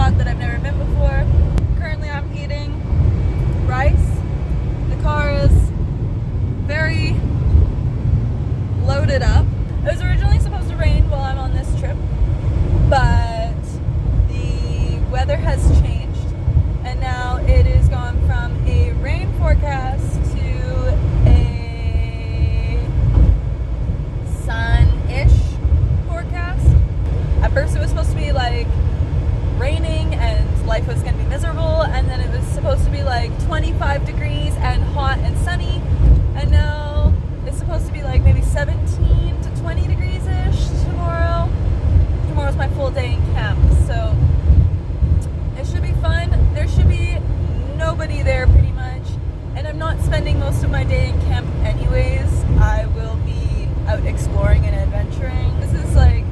spot that I've never been before. Currently I'm eating rice. The car is very loaded up. It was originally supposed to rain while I'm on this trip, but the weather has changed and now it is gone from a rain forecast to a sun-ish forecast. At first it was supposed to be like raining and life was going to be miserable, and then it was supposed to be like 25 degrees and hot and sunny, and now it's supposed to be like maybe 17 to 20 degrees ish tomorrow. Tomorrow's my full day in camp, so it should be fun. There should be nobody there pretty much, and I'm not spending most of my day in camp anyways. I will be out exploring and adventuring. This is like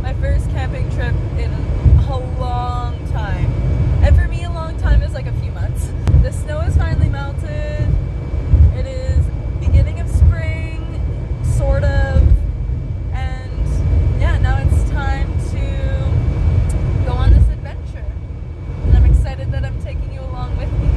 my first camping trip in a long time, and for me a long time is like a few months. The snow is finally melted. It is beginning of spring, sort of, and yeah, now it's time to go on this adventure, and I'm excited that I'm taking you along with me.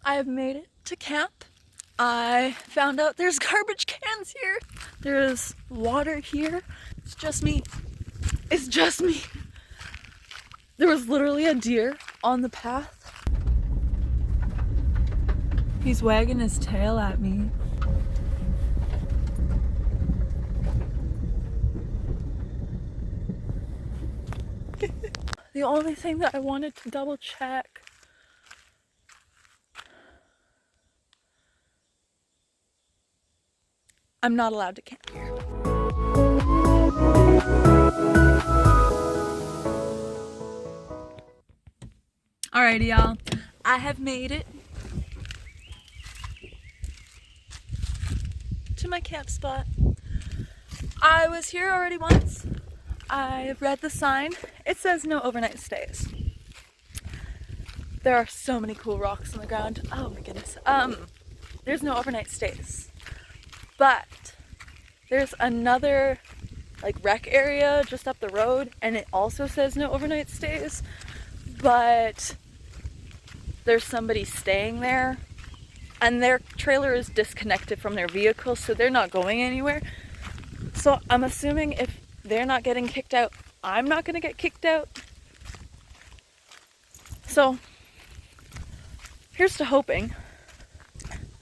I have made it to camp. I found out there's garbage cans here. There's water here. It's just me. It's just me. There was literally a deer on the path. He's wagging his tail at me. The only thing that I wanted to double check, I'm not allowed to camp here. Alrighty, y'all. I have made it to my camp spot. I was here already once. I read the sign. It says no overnight stays. There are so many cool rocks on the ground. Oh my goodness. There's no overnight stays. But there's another like rec area just up the road, and it also says no overnight stays, but there's somebody staying there and their trailer is disconnected from their vehicle, so they're not going anywhere. So I'm assuming if they're not getting kicked out, I'm not gonna get kicked out. So here's to hoping.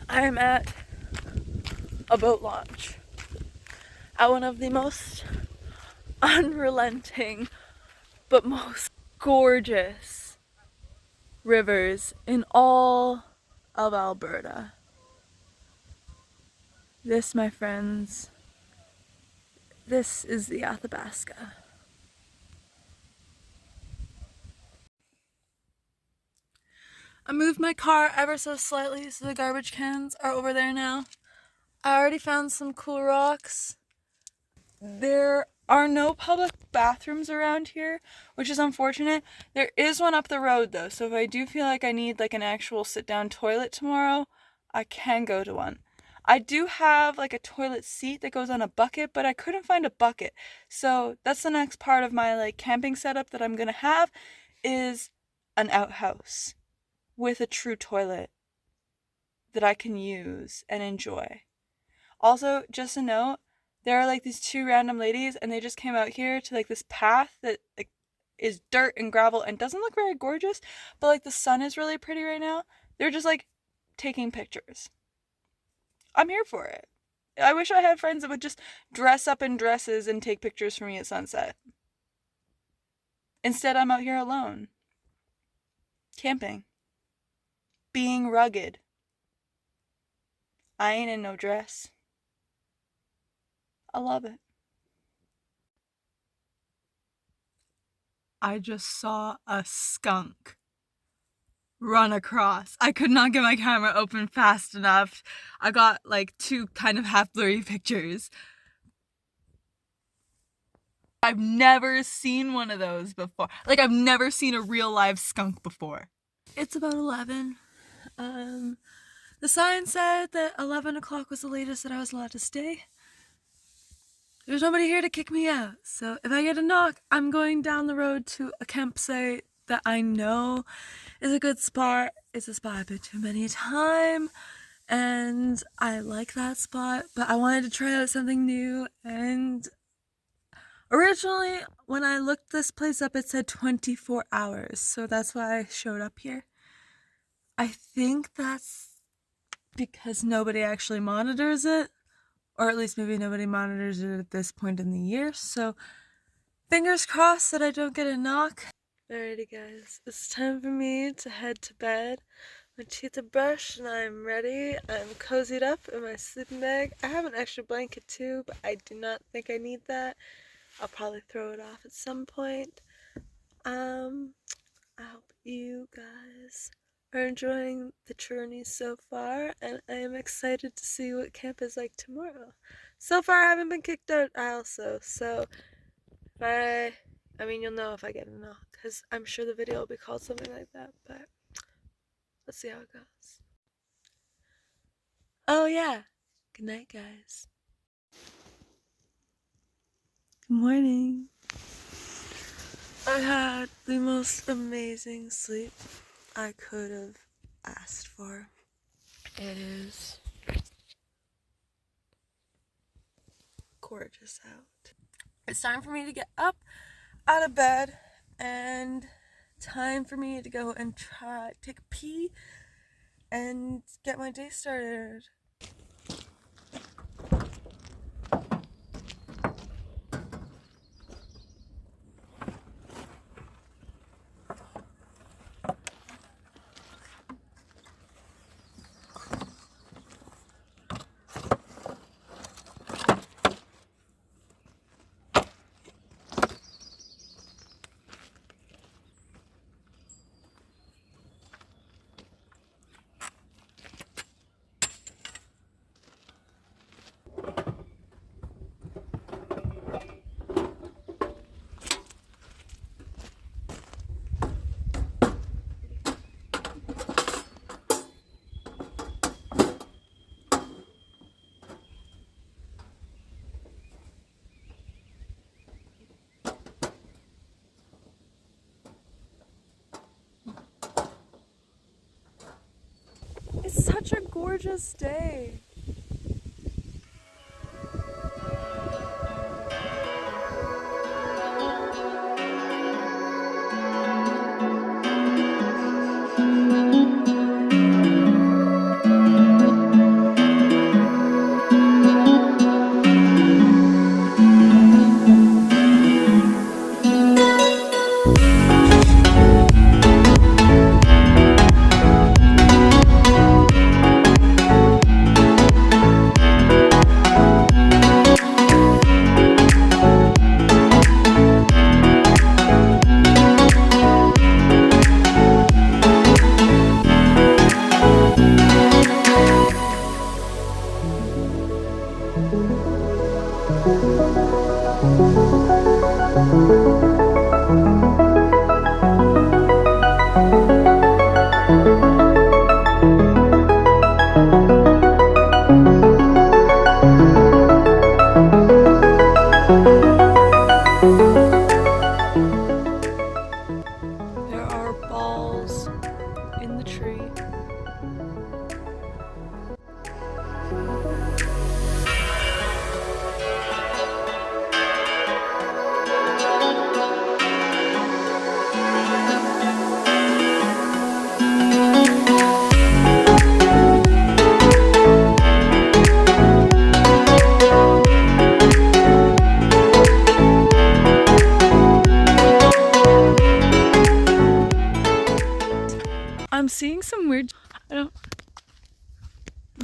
I am at a boat launch at one of the most unrelenting but most gorgeous rivers in all of Alberta. This, my friends, this is the Athabasca. I moved my car ever so slightly so the garbage cans are over there now. I already found some cool rocks. There are no public bathrooms around here, which is unfortunate. There is one up the road though, so if I do feel like I need like an actual sit-down toilet tomorrow, I can go to one. I do have like a toilet seat that goes on a bucket, but I couldn't find a bucket. So that's the next part of my like camping setup that I'm gonna have, is an outhouse with a true toilet that I can use and enjoy. Also, just a note, there are like these two random ladies and they just came out here to like this path that like is dirt and gravel and doesn't look very gorgeous, but like the sun is really pretty right now. They're just like taking pictures. I'm here for it. I wish I had friends that would just dress up in dresses and take pictures for me at sunset. Instead, I'm out here alone. Camping. Being rugged. I ain't in no dress. I love it. I just saw a skunk run across. I could not get my camera open fast enough. I got like 2 kind of half blurry pictures. I've never seen one of those before. Like, I've never seen a real live skunk before. It's about 11. The sign said that 11 o'clock was the latest that I was allowed to stay. There's nobody here to kick me out. So if I get a knock, I'm going down the road to a campsite that I know is a good spot. It's a spot I've been to many a time, and I like that spot, but I wanted to try out something new. And originally, when I looked this place up, it said 24 hours, so that's why I showed up here. I think that's because nobody actually monitors it, or at least maybe nobody monitors it at this point in the year, so fingers crossed that I don't get a knock. Alrighty guys, it's time for me to head to bed. My teeth are brushed and I'm ready. I'm cozied up in my sleeping bag. I have an extra blanket too, but I do not think I need that. I'll probably throw it off at some point. I hope you guys are enjoying the journey so far, and I am excited to see what camp is like tomorrow. So far I haven't been kicked out also, so I mean, you'll know if I get a knock, because I'm sure the video will be called something like that, but let's see how it goes. Oh yeah, good night guys. Good morning. I had the most amazing sleep I could have asked for. It is gorgeous out. It's time for me to get up out of bed and time for me to go and take a pee and get my day started. It's such a gorgeous day.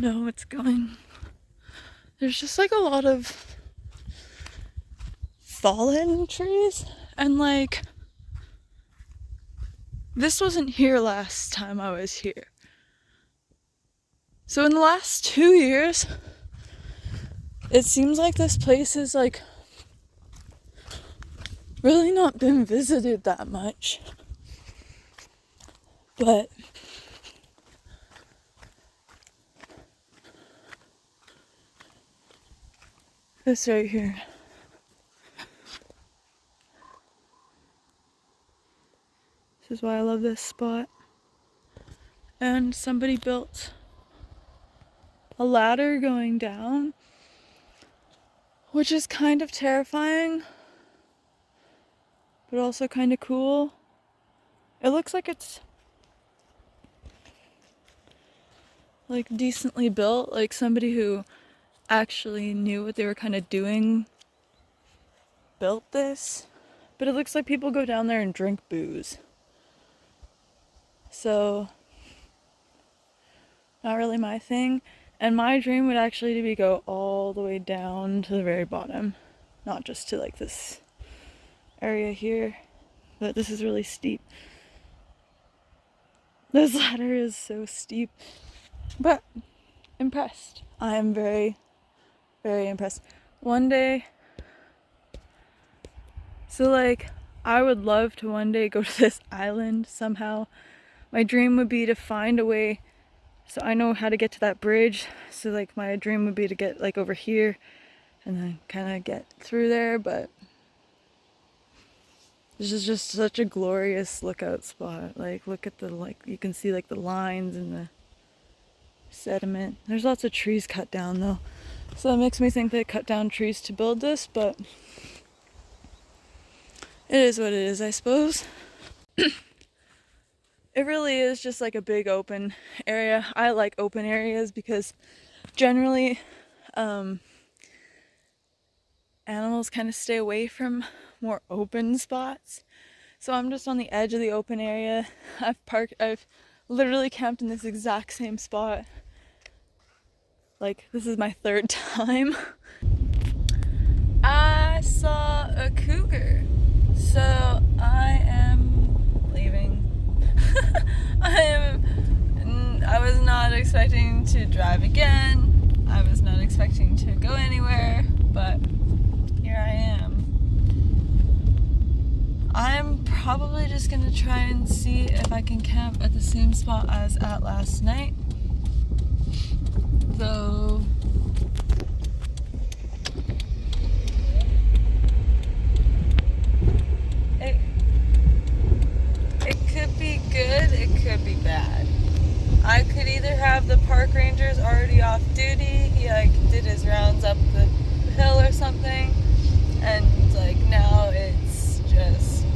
No, it's going. There's just like a lot of fallen trees, and like this wasn't here last time I was here. So in the last 2 years, it seems like this place has like really not been visited that much. But this right here. This is why I love this spot. And somebody built a ladder going down, which is kind of terrifying, but also kind of cool. It looks like it's like decently built, like somebody who actually knew what they were kind of doing built this. But it looks like people go down there and drink booze. So, not really my thing. And my dream would actually be go all the way down to the very bottom. Not just to like this area here. But this is really steep. This ladder is so steep. But impressed. I am very, very impressed. One day, so like, I would love to one day go to this island somehow. My dream would be to find a way, so I know how to get to that bridge. So like my dream would be to get like over here and then kind of get through there. But this is just such a glorious lookout spot. Like look at the, like you can see like the lines and the sediment. There's lots of trees cut down though. So that makes me think they cut down trees to build this, but it is what it is, I suppose. It really is just like a big open area. I like open areas because generally animals kind of stay away from more open spots. So I'm just on the edge of the open area. I've literally camped in this exact same spot. Like, this is my third time. I saw a cougar. So I am leaving. I was not expecting to drive again. I was not expecting to go anywhere, but here I am. I'm probably just gonna try and see if I can camp at the same spot as at last night. Though it could be good, it could be bad. I could either have the park rangers already off duty, he like did his rounds up the hill or something, and like now it's just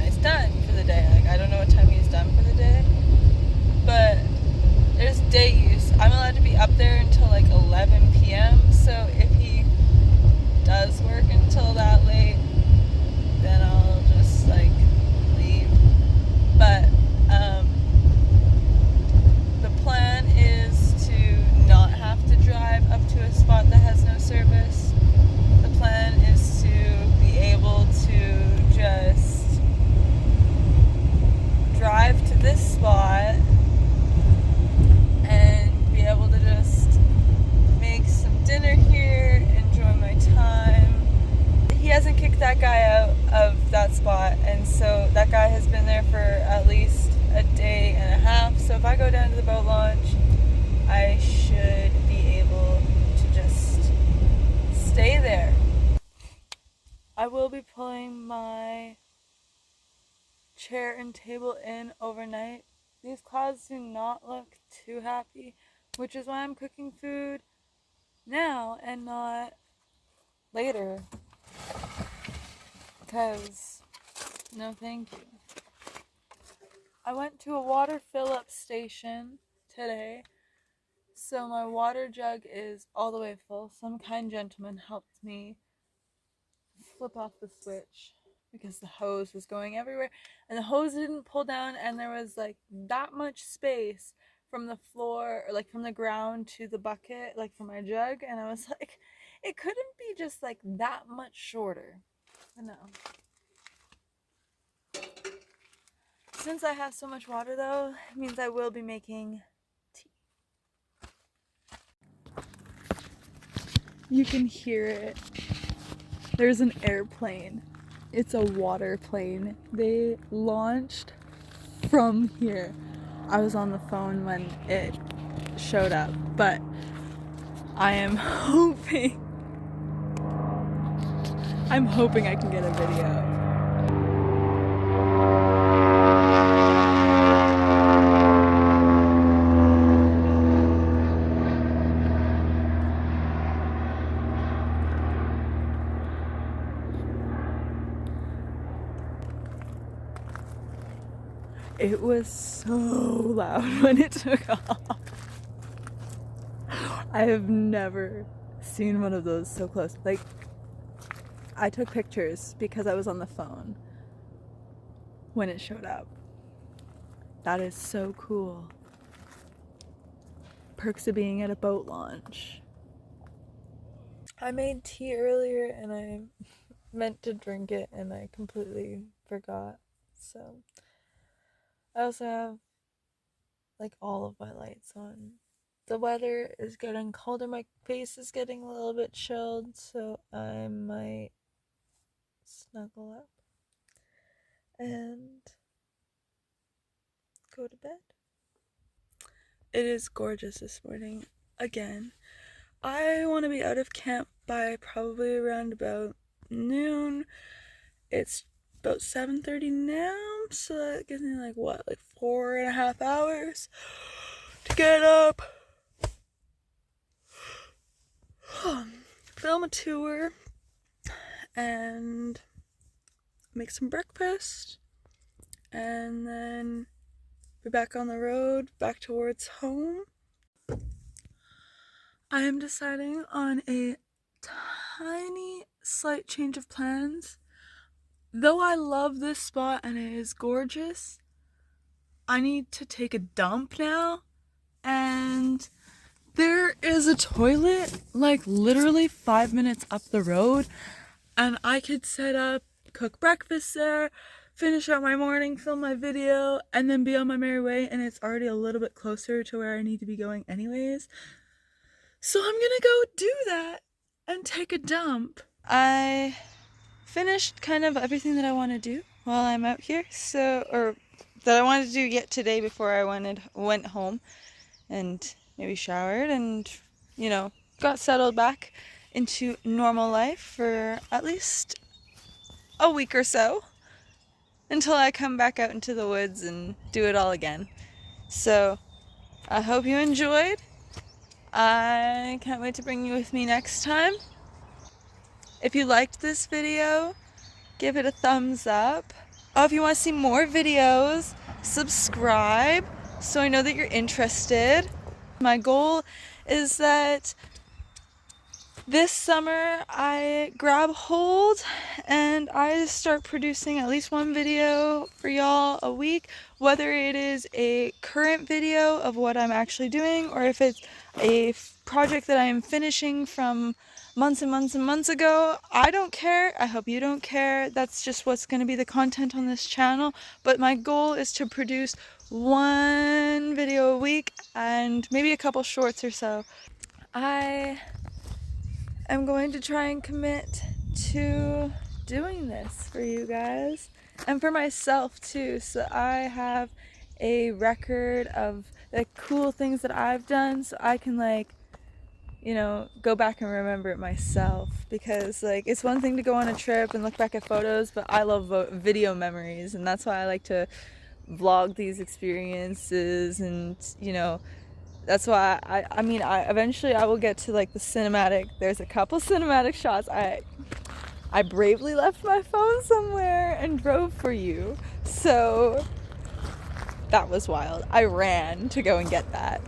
he's done for the day. Like I don't know what time he's done for the day, but there's day use. I'm allowed to be up there until like 11 p.m. So if he does work until that late, then I'll just like leave. But the plan is to not have to drive up to a spot that has no service. The plan is to be able to just drive to this spot and be able to just make some dinner here, enjoy my time. He hasn't kicked that guy out of that spot, and so that guy has been there for at least a day and a half. So if I go down to the boat launch, I should be able to just stay there. I will be pulling my chair and table in overnight. These clouds do not look too happy, which is why I'm cooking food now and not later. Because, no thank you. I went to a water fill-up station today, so my water jug is all the way full. Some kind gentleman helped me flip off the switch because the hose was going everywhere, and the hose didn't pull down, and there was like that much space from the floor, or like from the ground to the bucket, like for my jug, and I was like, it couldn't be just like that much shorter. But no. Since I have so much water though, it means I will be making tea. You can hear it. There's an airplane. It's a water plane. They launched from here. I was on the phone when it showed up, but I am hoping I can get a video. It was so loud when it took off. I have never seen one of those so close. Like, I took pictures because I was on the phone when it showed up. That is so cool. Perks of being at a boat launch. I made tea earlier and I meant to drink it and I completely forgot. So I also have like all of my lights on. The weather is getting colder. My face is getting a little bit chilled, so I might snuggle up and go to bed. It is gorgeous this morning again. I want to be out of camp by probably around about noon. It's about 7:30 now, so that gives me like 4.5 hours to get up, film a tour, and make some breakfast, and then be back on the road, back towards home. I am deciding on a tiny slight change of plans. Though I love this spot and it is gorgeous, I need to take a dump now, and there is a toilet like literally 5 minutes up the road, and I could set up, cook breakfast there, finish out my morning, film my video, and then be on my merry way, and it's already a little bit closer to where I need to be going anyways. So I'm gonna go do that and take a dump. I finished kind of everything that I want to do while I'm out here, or that I wanted to do yet today before I went home and maybe showered and, got settled back into normal life for at least a week or so until I come back out into the woods and do it all again. So I hope you enjoyed. I can't wait to bring you with me next time. If you liked this video, give it a thumbs up. If you want to see more videos, subscribe so I know that you're interested. My goal is that this summer I grab hold and I start producing at least one video for y'all a week, whether it is a current video of what I'm actually doing or if it's a project that I am finishing from months and months and months ago. I don't care. I hope you don't care. That's just what's going to be the content on this channel. But my goal is to produce one video a week and maybe a couple shorts or so. I am going to try and commit to doing this for you guys and for myself too, so I have a record of the cool things that I've done, so I can go back and remember it myself, because it's one thing to go on a trip and look back at photos, but I love video memories, and that's why I like to vlog these experiences, and that's why I mean eventually I will get to the cinematic. There's a couple cinematic shots. I bravely left my phone somewhere and drove for you, so that was wild. I ran to go and get that.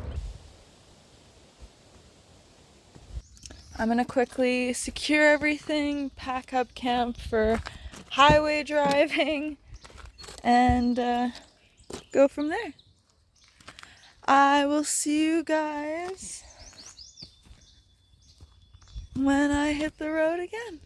I'm gonna quickly secure everything, pack up camp for highway driving, and go from there. I will see you guys when I hit the road again.